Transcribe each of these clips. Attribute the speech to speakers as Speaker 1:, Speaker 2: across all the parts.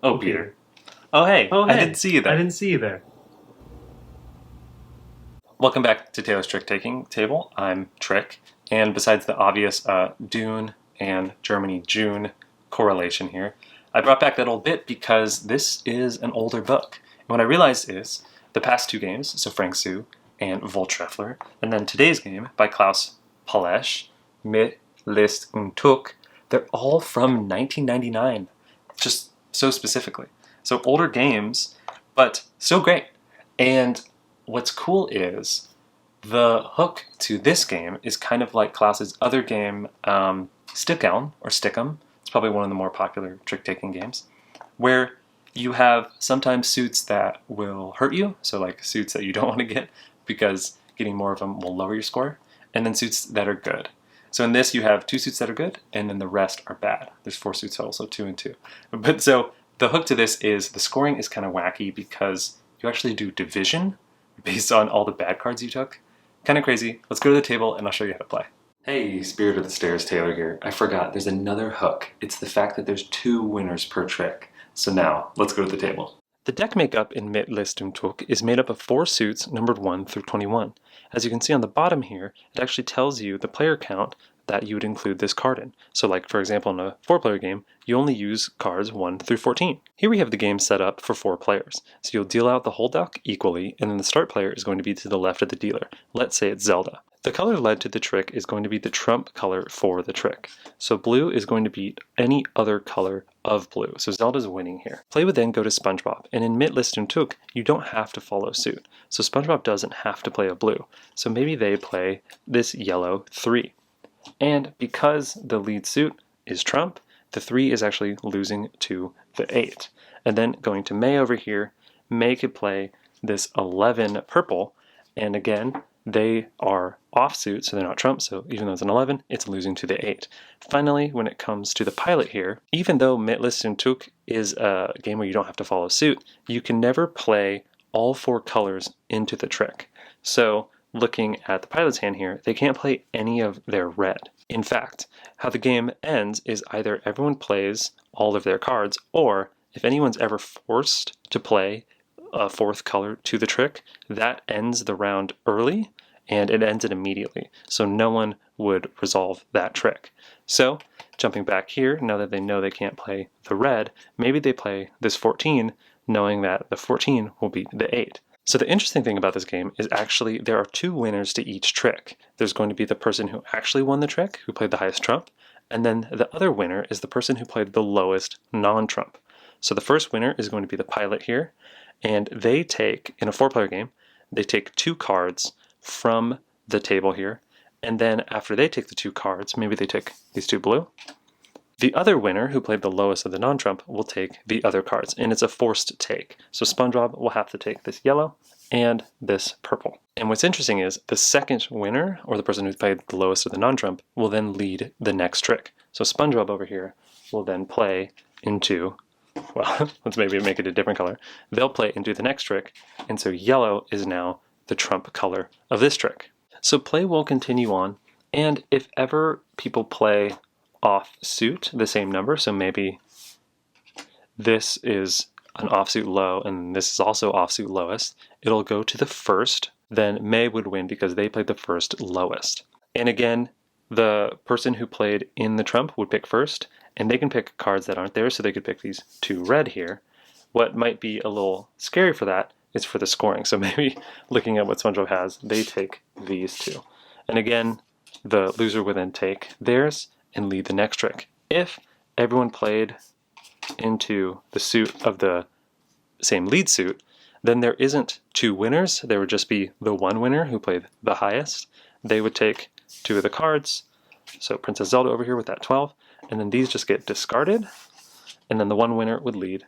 Speaker 1: Oh, Peter. Oh, hey.
Speaker 2: Oh,
Speaker 1: I
Speaker 2: hey.
Speaker 1: didn't see you there.
Speaker 2: I didn't see you there.
Speaker 1: Welcome back to Taylor's Trick-Taking Table. I'm Trick, and besides the obvious Dune and Germany June correlation here, I brought back that old bit because this is an older book. And what I realized is the past two games, so Frank Su and Voltreffler, and then today's game by Klaus Palesch, Mit, List und Tücke, they're all from 1999, just so specifically. So older games, but so great. And what's cool is the hook to this game is kind of like Klaus's other game, Stickeln, or Stickum. It's probably one of the more popular trick-taking games, where you have sometimes suits that will hurt you, so like suits that you don't want to get because getting more of them will lower your score, and then suits that are good. So in this you have two suits that are good, and then the rest are bad. There's 4 suits total, so 2 and 2. But so the hook to this is the scoring is kind of wacky because you actually do division based on all the bad cards you took. Kind of crazy. Let's go to the table and I'll show you how to play. Hey, Spirit of the Stairs, Taylor here. I forgot, there's another hook. It's the fact that there's 2 winners per trick. So now, let's go to the table. The deck makeup in Mit, List und Tücke is made up of 4 suits numbered 1 through 21. As you can see on the bottom here, it actually tells you the player count that you would include this card in. So like, for example, in a 4-player game, you only use cards 1 through 14. Here we have the game set up for 4 players. So you'll deal out the whole deck equally, and then the start player is going to be to the left of the dealer. Let's say it's Zelda. The color led to the trick is going to be the trump color for the trick. So blue is going to beat any other color of blue. So Zelda's winning here. Play would then go to SpongeBob, and in Mit, List und Tücke, you don't have to follow suit. So SpongeBob doesn't have to play a blue. So maybe they play this yellow 3. And because the lead suit is trump, the 3 is actually losing to the 8. And then going to May over here, May could play this 11 purple, and again, they are offsuit, so they're not trump, so even though it's an 11, it's losing to the 8. Finally, when it comes to the pilot here, even though Mit, List und Tücke is a game where you don't have to follow suit, you can never play all 4 colors into the trick. So looking at the pilot's hand here, they can't play any of their red. In fact, how the game ends is either everyone plays all of their cards, or if anyone's ever forced to play a 4th color to the trick, that ends the round early, and it ends it immediately. So no one would resolve that trick. So, jumping back here, now that they know they can't play the red, maybe they play this 14, knowing that the 14 will beat the 8. So the interesting thing about this game is actually there are 2 winners to each trick. There's going to be the person who actually won the trick, who played the highest trump, and then the other winner is the person who played the lowest non-trump. So the first winner is going to be the pilot here, and they take, in a 4-player game, they take 2 cards from the table here, and then after they take the 2 cards, maybe they take these 2 blue, the other winner, who played the lowest of the non-trump, will take the other cards, and it's a forced take. So SpongeBob will have to take this yellow and this purple. And what's interesting is the second winner, or the person who played the lowest of the non-trump, will then lead the next trick. So SpongeBob over here will then play into, well, let's maybe make it a different color. They'll play into the next trick, and so yellow is now the trump color of this trick. So play will continue on, and if ever people play offsuit the same number, so maybe this is an offsuit low and this is also offsuit lowest, it'll go to the first, then May would win because they played the first lowest. And again, the person who played in the trump would pick first, and they can pick cards that aren't there, so they could pick these 2 red here. What might be a little scary for that is for the scoring. So maybe looking at what SpongeBob has, they take these 2. And again, the loser would then take theirs and lead the next trick. If everyone played into the suit of the same lead suit, then there isn't 2 winners. There would just be the 1 winner who played the highest. They would take 2 of the cards, so Princess Zelda over here with that 12, and then these just get discarded, and then the 1 winner would lead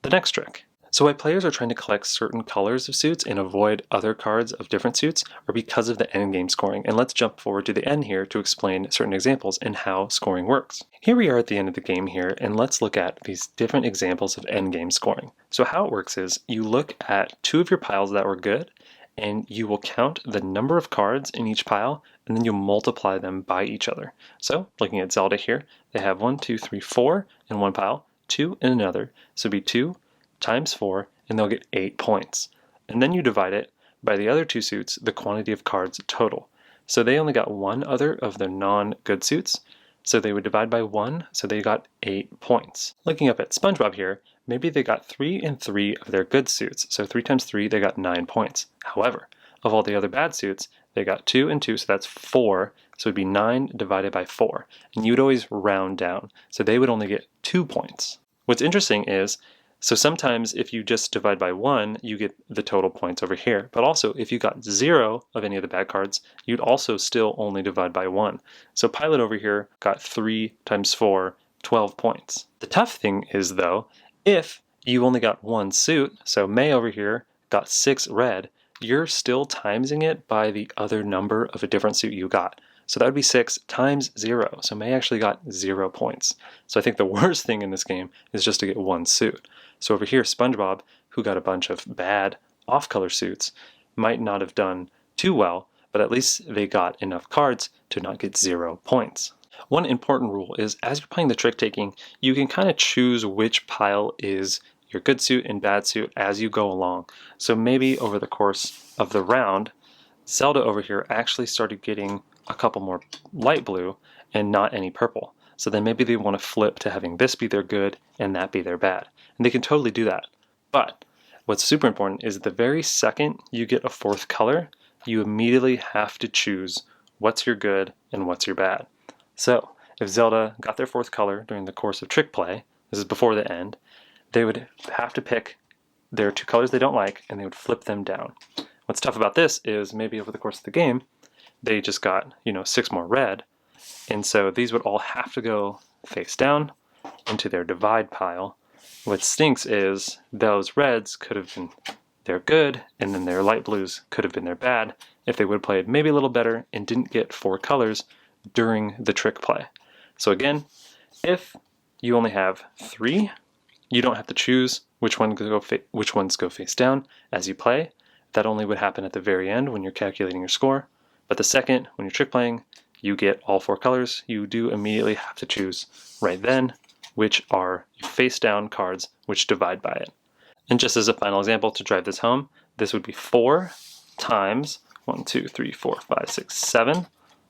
Speaker 1: the next trick. So why players are trying to collect certain colors of suits and avoid other cards of different suits are because of the endgame scoring. And let's jump forward to the end here to explain certain examples and how scoring works. Here we are at the end of the game here, and let's look at these different examples of endgame scoring. So how it works is you look at 2 of your piles that were good, and you will count the number of cards in each pile, and then you multiply them by each other. So looking at Zelda here, they have 1, 2, 3, 4 in one pile, 2 in another, so it'd be 2 times 4, and they'll get 8 points. And then you divide it by the other two suits, the quantity of cards total. So they only got one other of their non-good suits, so they would divide by 1, so they got 8 points. Looking up at SpongeBob here, maybe they got 3 and 3 of their good suits, so 3 times 3, they got 9 points. However, of all the other bad suits, they got 2 and 2, so that's 4, so it'd be 9 divided by 4. And you'd always round down, so they would only get 2 points. What's interesting is, so sometimes if you just divide by 1, you get the total points over here. But also, if you got 0 of any of the bad cards, you'd also still only divide by 1. So Pilot over here got 3 times 4, 12 points. The tough thing is, though, if you only got one suit, so May over here got 6 red, you're still timesing it by the other number of a different suit you got. So that would be 6 times 0. So May actually got 0 points. So I think the worst thing in this game is just to get one suit. So over here, SpongeBob, who got a bunch of bad off-color suits, might not have done too well, but at least they got enough cards to not get 0 points. One important rule is, as you're playing the trick taking, you can kind of choose which pile is your good suit and bad suit as you go along. So maybe over the course of the round, Zelda over here actually started getting a couple more light blue and not any purple. So then maybe they want to flip to having this be their good and that be their bad. And they can totally do that. But what's super important is the very second you get a fourth color, you immediately have to choose what's your good and what's your bad. So if Zelda got their fourth color during the course of trick play, this is before the end, they would have to pick their 2 colors they don't like and they would flip them down. What's tough about this is maybe over the course of the game, they just got, 6 more red, and so these would all have to go face down into their divide pile. What stinks is those reds could have been their good, and then their light blues could have been their bad if they would have played maybe a little better and didn't get 4 colors during the trick play. So again, if you only have 3, you don't have to choose which ones go face down as you play. That only would happen at the very end when you're calculating your score. But the second, when you're trick playing, you get all 4 colors. You do immediately have to choose right then which are face down cards which divide by it. And just as a final example to drive this home, this would be 4 times 1, 2, 3, 4, 5, 6, 7.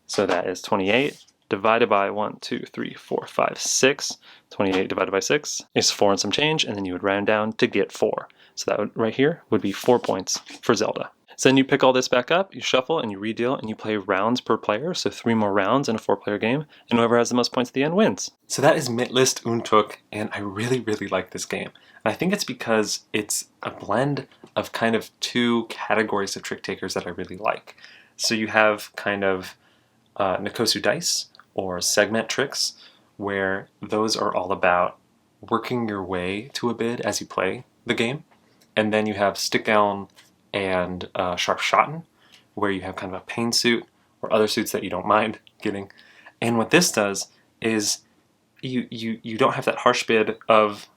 Speaker 1: So that is 28 divided by 1, 2, 3, 4, 5, 6. 28 divided by 6 is 4 and some change, and then you would round down to get 4. So that would, right here would be 4 points for Zelda. So then you pick all this back up, you shuffle and you redeal, and you play rounds per player, so 3 more rounds in a 4-player game, and whoever has the most points at the end wins. So that is Mitlist und Tücke, and I really, really like this game. And I think it's because it's a blend of kind of 2 categories of trick takers that I really like. So you have kind of Nikosu dice, or segment tricks, where those are all about working your way to a bid as you play the game. And then you have stick down and sharp shotten, where you have kind of a pain suit or other suits that you don't mind getting. And what this does is you don't have that harsh bid of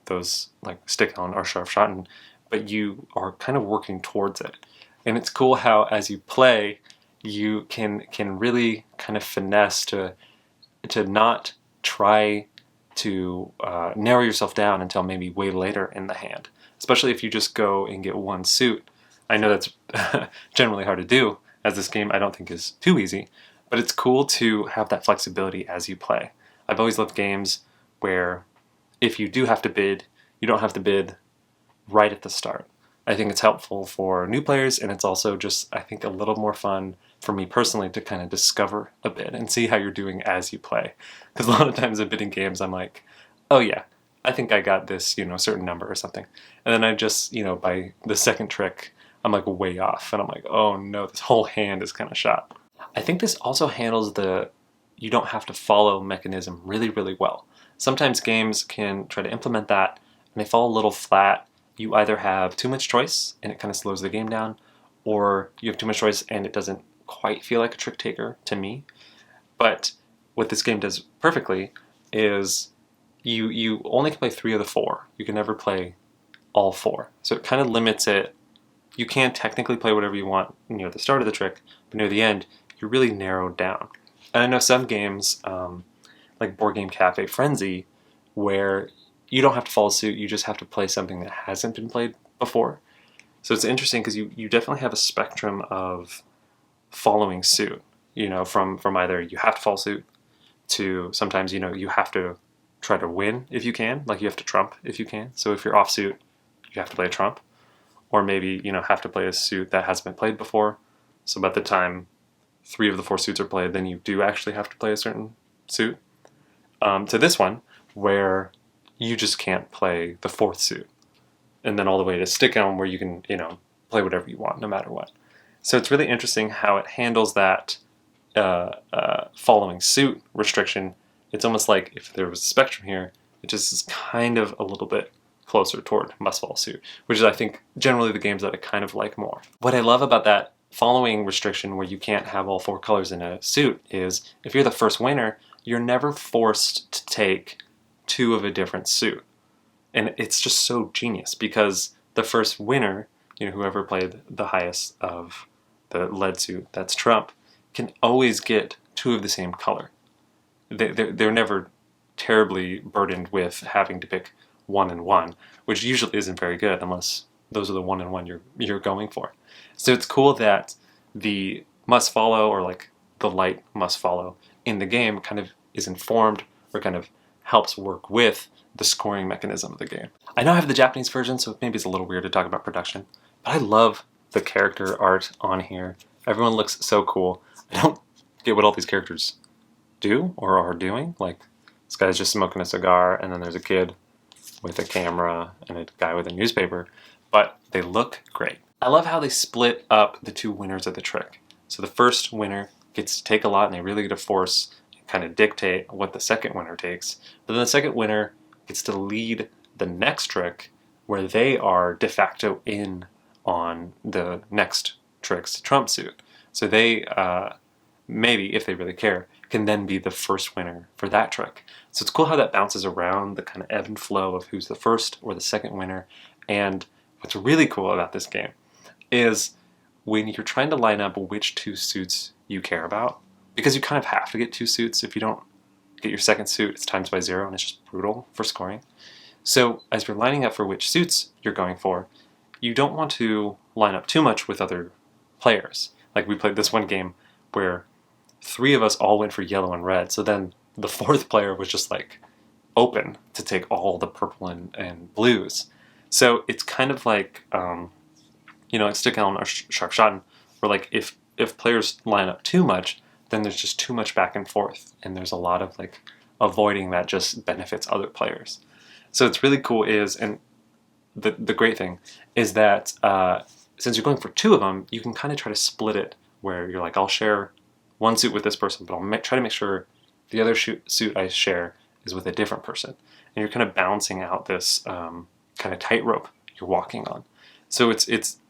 Speaker 1: those like stick down or sharp shotten, but you are kind of working towards it. And it's cool how as you play, you can really kind of finesse to not try to narrow yourself down until maybe way later in the hand. Especially if you just go and get one suit. I know that's generally hard to do, as this game I don't think is too easy, but it's cool to have that flexibility as you play. I've always loved games where if you do have to bid, you don't have to bid right at the start. I think it's helpful for new players, and it's also just, I think, a little more fun for me personally to kind of discover a bid and see how you're doing as you play. Because a lot of times in bidding games, I'm like, oh yeah, I think I got this, certain number or something. And then I just, by the second trick, I'm like way off. And I'm like, oh no, this whole hand is kind of shot. I think this also handles the you don't have to follow mechanism really, really well. Sometimes games can try to implement that and they fall a little flat. You either have too much choice and it kind of slows the game down, or you have too much choice and it doesn't quite feel like a trick taker to me. But what this game does perfectly is you only can play 3 of the 4. You can never play all 4. So it kind of limits it. You can technically play whatever you want near the start of the trick, but near the end, you're really narrowed down. And I know some games, like Board Game Cafe Frenzy, where you don't have to follow suit, you just have to play something that hasn't been played before. So it's interesting because you definitely have a spectrum of following suit, from either you have to follow suit to sometimes, you have to try to win if you can, like you have to trump if you can. So if you're off suit, you have to play a trump, or maybe, have to play a suit that hasn't been played before. So by the time 3 of the 4 suits are played, then you do actually have to play a certain suit. To this one, where you just can't play the 4th suit. And then all the way to stick on where you can, play whatever you want, no matter what. So it's really interesting how it handles that following suit restriction. It's almost like if there was a spectrum here, it just is kind of a little bit closer toward must follow suit, which is, I think, generally the games that I kind of like more. What I love about that following restriction where you can't have all 4 colors in a suit is if you're the first winner, you're never forced to take 2 of a different suit. And it's just so genius because the first winner, whoever played the highest of the lead suit, that's trump, can always get 2 of the same color. They're never terribly burdened with having to pick 1 and 1, which usually isn't very good unless those are the 1 and 1 you're going for. So it's cool that the must follow, or like the light must follow in the game, kind of is informed or kind of helps work with the scoring mechanism of the game. I know I have the Japanese version, so maybe it's a little weird to talk about production, but I love the character art on here. Everyone looks so cool. I don't get what all these characters do or are doing. Like, this guy's just smoking a cigar, and then there's a kid with a camera and a guy with a newspaper, but they look great. I love how they split up the 2 winners of the trick. So the first winner gets to take a lot, and they really get to force and kind of dictate what the second winner takes. But then the second winner gets to lead the next trick where they are de facto in on the next trick's trump suit. So they, maybe, if they really care, can then be the first winner for that trick. So it's cool how that bounces around the kind of ebb and flow of who's the first or the second winner. And what's really cool about this game is when you're trying to line up which 2 suits you care about, because you kind of have to get 2 suits. If you don't get your second suit, it's times by 0, and it's just brutal for scoring. So as you're lining up for which suits you're going for, you don't want to line up too much with other players. Like, we played this one game where 3 of us all went for yellow and red, so then the 4th player was just like open to take all the purple and blues. So it's kind of like, like Stick Elm or Shark Shotten, where like if players line up too much, then there's just too much back and forth, and there's a lot of like avoiding that just benefits other players. So it's really cool and the great thing is that since you're going for 2 of them, you can kind of try to split it where you're like, I'll share 1 suit with this person, but I'll try to make sure the other suit I share is with a different person. And you're kind of balancing out this kind of tightrope you're walking on. So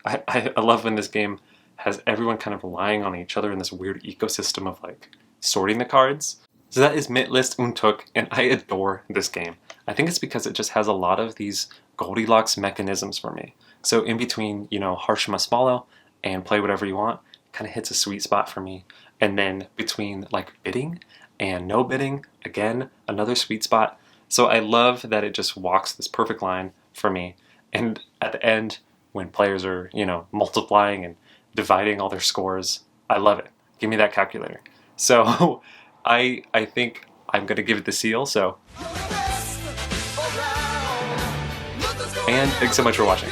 Speaker 1: I love when this game has everyone kind of relying on each other in this weird ecosystem of like sorting the cards. So that is Mythlyst und Tücke, and I adore this game. I think it's because it just has a lot of these Goldilocks mechanisms for me. So in between, harsh must follow and play whatever you want, kind of hits a sweet spot for me. And then between like bidding and no bidding, again, another sweet spot. So I love that it just walks this perfect line for me. And at the end, when players are, multiplying and dividing all their scores, I love it. Give me that calculator. So I think I'm going to give it the seal, so. And thanks so much for watching.